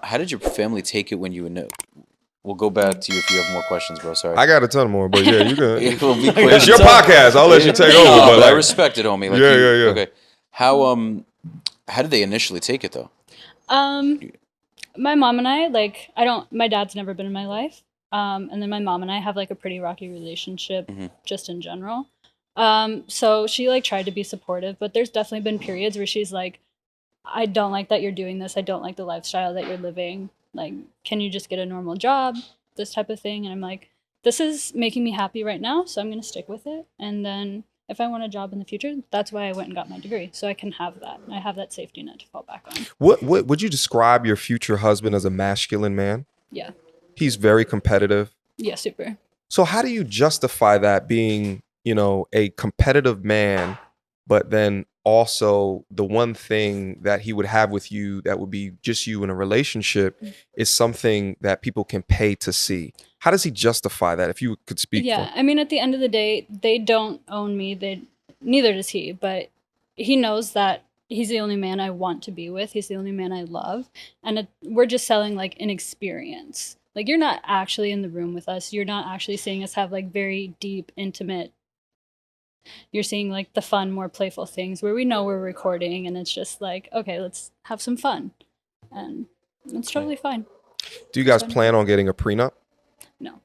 How did your family take it when you know? We'll go back to you if you have more questions, bro. Sorry. I got a ton more, but yeah, you can. We'll be quick. It's your podcast. I'll let you take over. No, but I like, respect it, homie. Like, yeah. Okay. How did they initially take it though? My mom and I, my dad's never been in my life. And then my mom and I have like a pretty rocky relationship just in general. So she like tried to be supportive, but there's definitely been periods where she's like, I don't like that you're doing this. I don't like the lifestyle that you're living. Like, can you just get a normal job? This type of thing. And I'm like, this is making me happy right now, so I'm going to stick with it. And then if I want a job in the future, that's why I went and got my degree. So I can have that. I have that safety net to fall back on. What would you describe your future husband as a masculine man? Yeah. He's very competitive. Yeah, super. So how do you justify that being, a competitive man, but then also the one thing that he would have with you that would be just you in a relationship is something that people can pay to see? How does he justify that, if you could speak? Yeah, I mean, at the end of the day, they don't own me. Neither does he, but he knows that he's the only man I want to be with. He's the only man I love. And we're just selling like an experience. Like, you're not actually in the room with us. You're not actually seeing us have like very deep, intimate. You're seeing like the fun, more playful things where we know we're recording and it's just like, okay, let's have some fun. And it's totally fine. Do you guys plan on getting a prenup? No.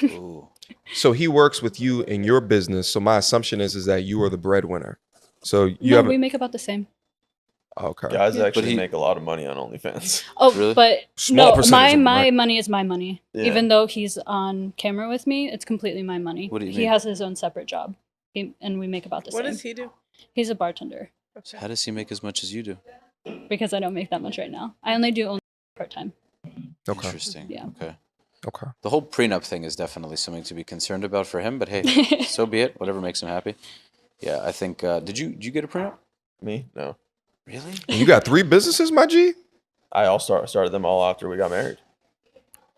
Ooh. So he works with you in your business. So my assumption is that you are the breadwinner. So we make about the same. Okay. Guys actually make a lot of money on OnlyFans. Oh, really? But Small no, percentage my money is my money. Yeah. Even though he's on camera with me, it's completely my money. What do you He mean? has his own separate job, and we make about the same. What does he do? He's a bartender. Okay. How does he make as much as you do? Because I don't make that much right now. I only do part-time. Okay. Interesting. Yeah. Okay. The whole prenup thing is definitely something to be concerned about for him, but hey, so be it. Whatever makes him happy. Yeah, I think. Did you get a prenup? Me? No. Really? You got 3 businesses, my G? I started them all after we got married.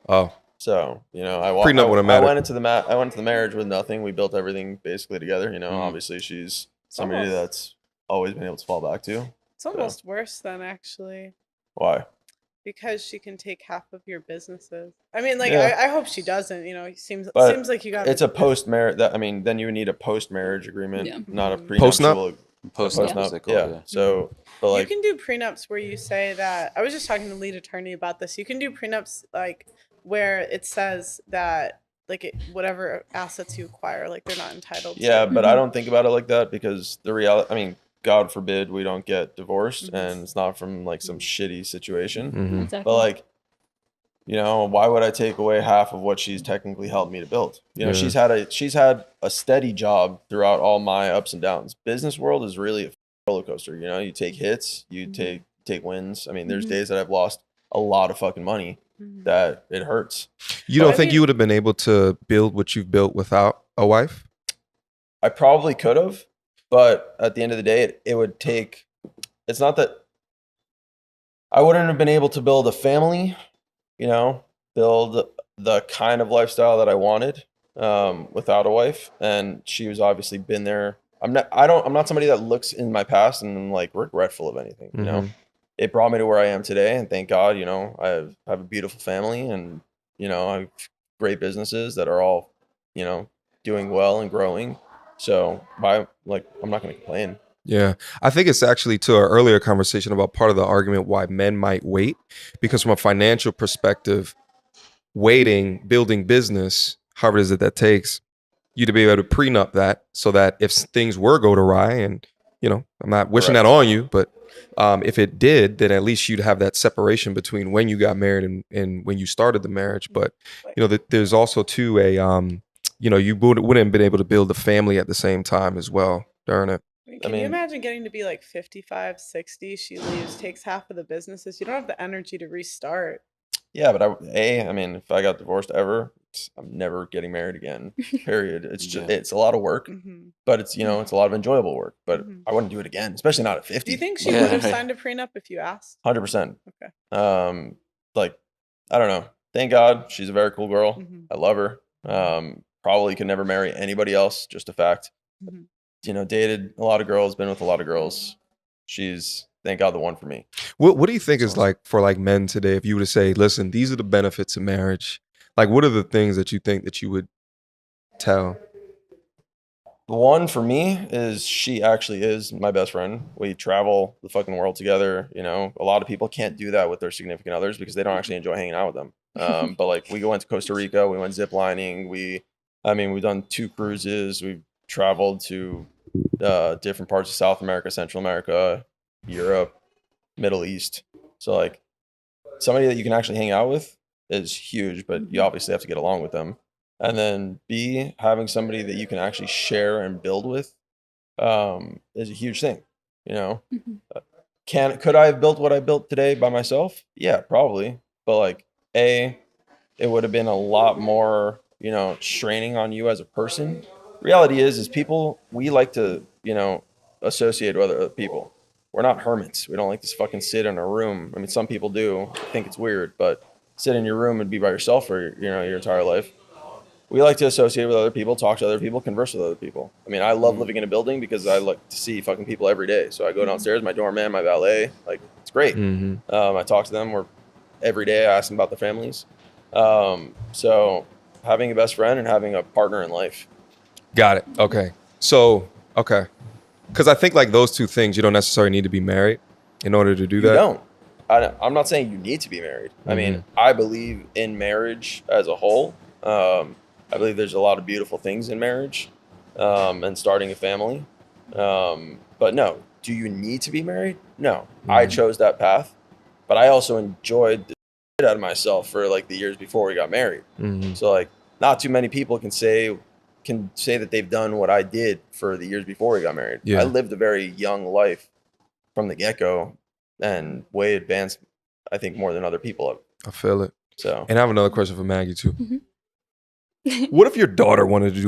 Oh. So, I Prenup wouldn't matter. I went into the marriage with nothing. We built everything basically together. Obviously she's somebody that's always been able to fall back to. It's almost worse than actually. Why? Because she can take half of your businesses. I mean, like, Yeah. I hope she doesn't. It seems like you got. It's a post-marriage. Then you would need a post-marriage agreement, Yeah. not a prenuptial. Post-nup? Post-nup, as they call it, Yeah. So, but like, you can do prenups where you say that. I was just talking to the lead attorney about this. You can do prenups like where it says that whatever assets you acquire, like they're not entitled. yeah, to. but I don't think about it like that because the reality. I mean, God forbid we don't get divorced, and it's not from like some shitty situation. Mm-hmm. Exactly. But like, why would I take away half of what she's technically helped me to build? Yeah. She's had a steady job throughout all my ups and downs. Business world is really a roller coaster. You take hits, you take wins. I mean, there's days that I've lost a lot of fucking money that it hurts. You don't think you would have been able to build what you've built without a wife? I probably could have, but at the end of the day, it would take. It's not that I wouldn't have been able to build a family. Build the kind of lifestyle that I wanted without a wife. And she was obviously been there. I'm not somebody that looks in my past and I'm like regretful of anything, It brought me to where I am today, and thank God, I have a beautiful family, and I have great businesses that are all, doing well and growing. So I'm not going to complain. Yeah, I think it's actually to our earlier conversation about part of the argument why men might wait, because from a financial perspective, waiting, building business, however it is that takes, you to be able to prenup that so that if things were go awry, and I'm not wishing that on you, but if it did, then at least you'd have that separation between when you got married and when you started the marriage. But there's also too you wouldn't have been able to build a family at the same time as well during it. Can you imagine getting to be like 55, 60? She leaves, takes half of the businesses. You don't have the energy to restart. Yeah, but if I got divorced ever, I'm never getting married again. Period. It's just it's a lot of work, but it's it's a lot of enjoyable work. But I wouldn't do it again, especially not at 50. Do you think she would have signed a prenup if you asked? 100%. Okay. I don't know. Thank God, she's a very cool girl. I love her. Probably could never marry anybody else. Just a fact. Dated a lot of girls, been with a lot of girls. She's thank God the one for me. What do you think is like for like men today? If you were to say, listen, these are the benefits of marriage. Like, what are the things that you think that you would tell? The one for me is she actually is my best friend. We travel the fucking world together. You know, a lot of people can't do that with their significant others because they don't actually enjoy hanging out with them. But like we went to Costa Rica, we went zip lining. We've done 2 cruises. We've traveled to different parts of South America, Central America, Europe, Middle East. So like somebody that you can actually hang out with is huge, but you obviously have to get along with them. And then B, having somebody that you can actually share and build with is a huge thing. You know, could I have built what I built today by myself? Yeah, probably. But like it would have been a lot more, you know, straining on you as a person. Reality is people, we like to, you know, associate with other people. We're not hermits. We don't like to fucking sit in a room. I mean, some people do. I think it's weird, but sit in your room and be by yourself for, you know, your entire life. We like to associate with other people, talk to other people, converse with other people. I mean, I love living in a building because I like to see fucking people every day. So I go downstairs, my doorman, my valet, like it's great. I talk to them every day. I ask them about their families. So having a best friend and having a partner in life. Got it. Okay. So, okay. Because I think like those 2 things, you don't necessarily need to be married in order to do that. You don't. I'm not saying you need to be married. I mean, I believe in marriage as a whole. I believe there's a lot of beautiful things in marriage and starting a family. But no, do you need to be married? No. I chose that path, but I also enjoyed the shit out of myself for like the years before we got married. So like not too many people can say that they've done what I did for the years before we got married. Yeah. I lived a very young life from the get-go and way advanced, I think, more than other people have. I feel it. So, and I have another question for Maggie too. What if your daughter wanted to do?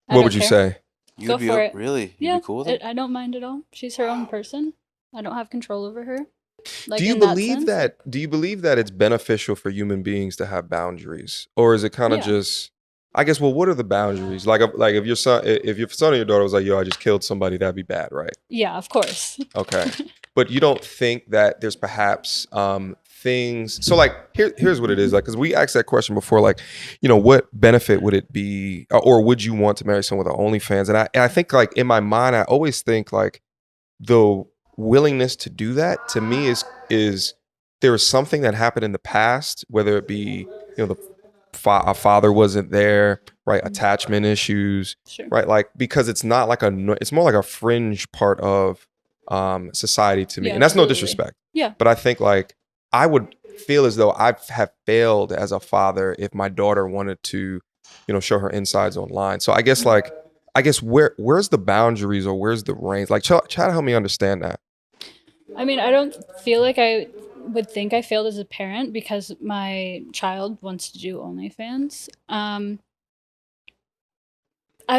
What would you say? You'd Go be for it. Really? You'd Yeah, be cool with it? I don't mind at all. She's her own person. I don't have control over her. Like, Do you in that believe sense. that? Do you believe that it's beneficial for human beings to have boundaries, or is it kind of Yeah. just? I guess. Well, what are the boundaries? Like if your son or your daughter was like, "Yo, I just killed somebody," that'd be bad, right? Yeah, of course. Okay, but you don't think that there's perhaps things. So like here's what it is, like, because we asked that question before, like, you know, what benefit would it be, or would you want to marry someone with an OnlyFans? And I think like in my mind, I always think like the willingness to do that to me is there is something that happened in the past, whether it be, you know, a father wasn't there, right? Attachment issues, Sure. right? Like, because it's not like it's more like a fringe part of society to me. Yeah, And that's no absolutely. disrespect. Yeah. But I think like I would feel as though I have failed as a father if my daughter wanted to, you know, show her insides online. So I guess where's the boundaries, or where's the range? Like, try to help me understand that. I mean, I don't feel like I would think I failed as a parent because my child wants to do OnlyFans. I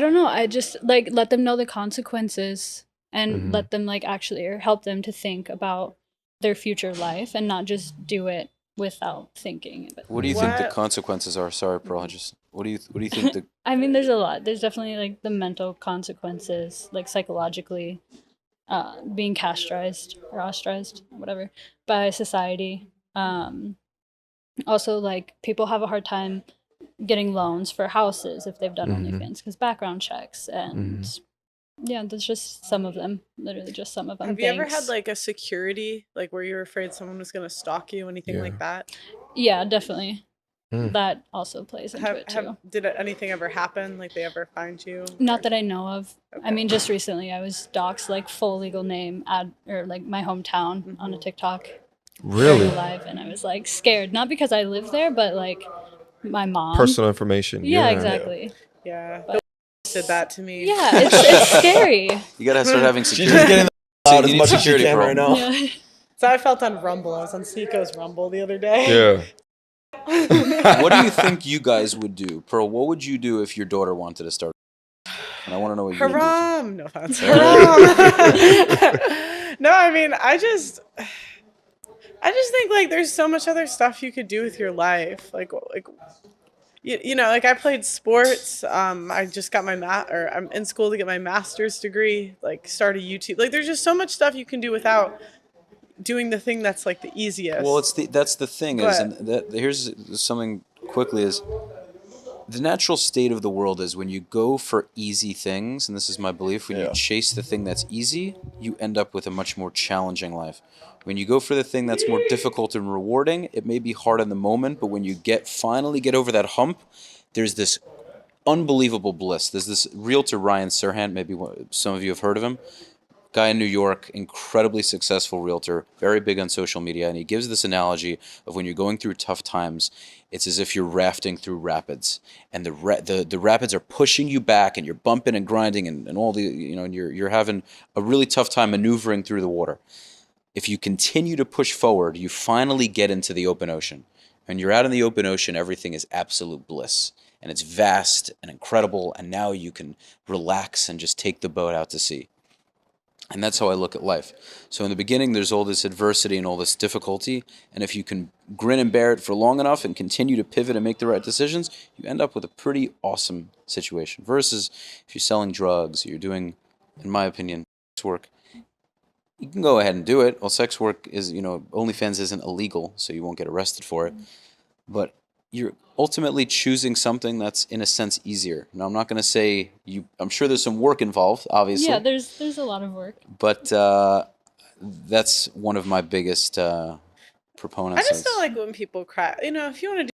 don't know. I just like let them know the consequences and let them like actually, or help them to think about their future life and not just do it without thinking. What do you think the What? consequences are? Sorry, Pearl. What do you think the I mean, there's a lot. There's definitely like the mental consequences, like psychologically, being castrized or ostracized, whatever, by society. Also, like people have a hard time getting loans for houses if they've done OnlyFans because background checks and yeah, there's just some of them. Literally, just some of them. Have you ever had Banks. like a security, like where you're afraid someone was gonna stalk you, anything Yeah. like that? Yeah, definitely. Mm. That also plays into it too. Did anything ever happen? Like they ever find you? Not Or- that I know of. I Okay. mean, just recently I was doxxed like full legal name or like my hometown on a TikTok. Really? Live, and I was like scared, not because I live there, but like my mom. Personal information. Yeah, exactly. Yeah, But- did that to me. Yeah, it's scary. you gotta start having She's security? just getting So loud you as need much as she security, can Pearl. right now. Yeah. So I felt on Rumble. I was on Seiko's Rumble the other day. Yeah. What do you think you guys would do, Pearl? What would you do if your daughter wanted to start? And I want to know what you would do. Haram! No offense. Haram! No, I mean, I just think like there's so much other stuff you could do with your life. Like you know, like I played sports. I just got or I'm in school to get my master's degree. Like start a YouTube. Like there's just so much stuff you can do without doing the thing that's like the easiest. Well, that's the thing is, But- and here's something quickly is the natural state of the world is when you go for easy things, and this is my belief, when you chase the thing that's easy, you end up with a much more challenging life. When you go for the thing that's more difficult and rewarding, it may be hard in the moment, but when you finally get over that hump, there's this unbelievable bliss. There's this realtor, Ryan Serhant, maybe some of you have heard of him. Guy in New York, incredibly successful realtor, very big on social media, and he gives this analogy of when you're going through tough times, it's as if you're rafting through rapids, and the rapids are pushing you back, and you're bumping and grinding, and all the, you know, and you're having a really tough time maneuvering through the water. If you continue to push forward, you finally get into the open ocean. When you're out in the open ocean, everything is absolute bliss, and it's vast and incredible, and now you can relax and just take the boat out to sea. And that's how I look at life. So in the beginning, there's all this adversity and all this difficulty. And if you can grin and bear it for long enough and continue to pivot and make the right decisions, you end up with a pretty awesome situation. Versus if you're selling drugs, you're doing, in my opinion, sex work, you can go ahead and do it. Well, sex work is, you know, OnlyFans isn't illegal, so you won't get arrested for it. But you're ultimately choosing something that's in a sense easier. Now, I'm not going to say I'm sure there's some work involved, obviously. Yeah, there's a lot of work. But that's one of my biggest proponents. I just don't like when people cry. You know, if you want to do,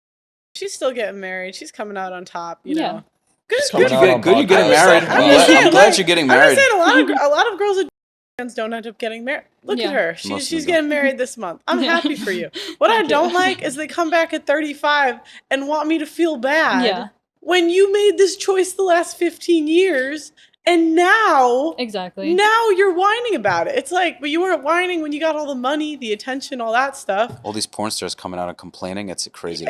she's still getting married. She's coming out on top. You know, good. coming out on Good, you're getting podcast. married. I'm I'm glad you're getting married. I'm just saying a lot of girls with fans don't end up getting married. Look at her. Most of She's them getting married this month. I'm happy for you. What I don't like is they come back at 35 and want me to feel bad. Yeah. When you made this choice the last 15 years and now you're whining about it. It's like, but you weren't whining when you got all the money, the attention, all that stuff. All these porn stars coming out and complaining. It's crazy.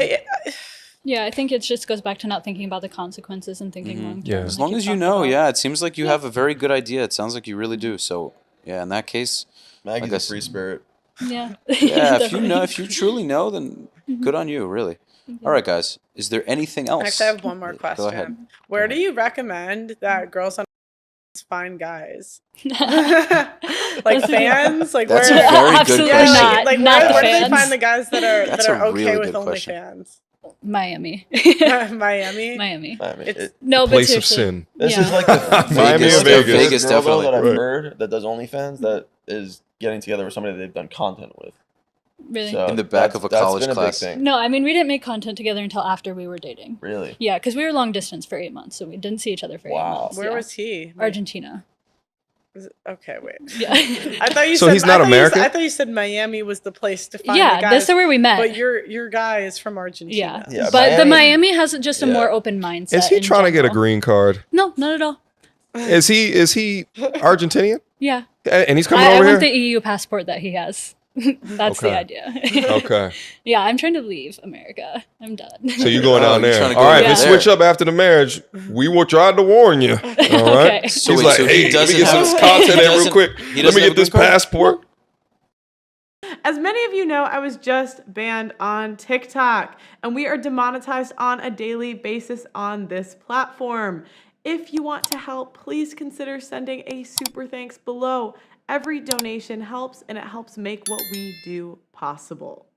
Yeah, I think it just goes back to not thinking about the consequences and thinking long term. Yeah. As long as you know, it seems like you have a very good idea. It sounds like you really do. So, yeah, in that case, Maggie's a free spirit. Yeah. yeah, if you truly know, then good on you, really. All right, guys. Is there anything else? Actually, I have one more question. Go ahead. Where do you recommend that girls on find guys? Like fans? Like That's where? a very good Absolutely question. not. Like Not the where do they fans. find the guys that are That's that are a okay really with good question. OnlyFans? Miami. Miami. Miami. It's No, but Place of seriously. sin. This Yeah. is like the Miami or Vegas, Vegas? Vegas, girl definitely. that I've Right. heard that does OnlyFans that is getting together with somebody they've done content with. Really? So In the back of a college that's been class. A big thing. No, I mean, we didn't make content together until after we were dating. Really? Yeah, because we were long distance for 8 months, so we didn't see each other for 8 Wow. months. Where yeah. was he? Argentina. Okay, wait. Yeah. I thought you So said he's not American? I thought you said Miami was the place to find the Yeah, guys. that's where we met. But your guy is from Argentina. Yeah. Yeah, But the Miami- Miami has just a Yeah. more open mindset. Is he in trying to get a general. green card? No, not at all. Is he Argentinian? Yeah. And he's coming I over want the here? EU passport that he has. That's the Okay. idea. Okay. Yeah, I'm trying to leave America. I'm done. So you going down you're there? trying to All go right, over if it there. switch up after the marriage, we will try to warn you. All right. Okay. So He's wait, like, so he hey, let me doesn't get some have- content he in real doesn't- quick. he Let doesn't me have get a this green card? passport. As many of you know, I was just banned on TikTok, and we are demonetized on a daily basis on this platform. If you want to help, please consider sending a super thanks below. Every donation helps, and it helps make what we do possible.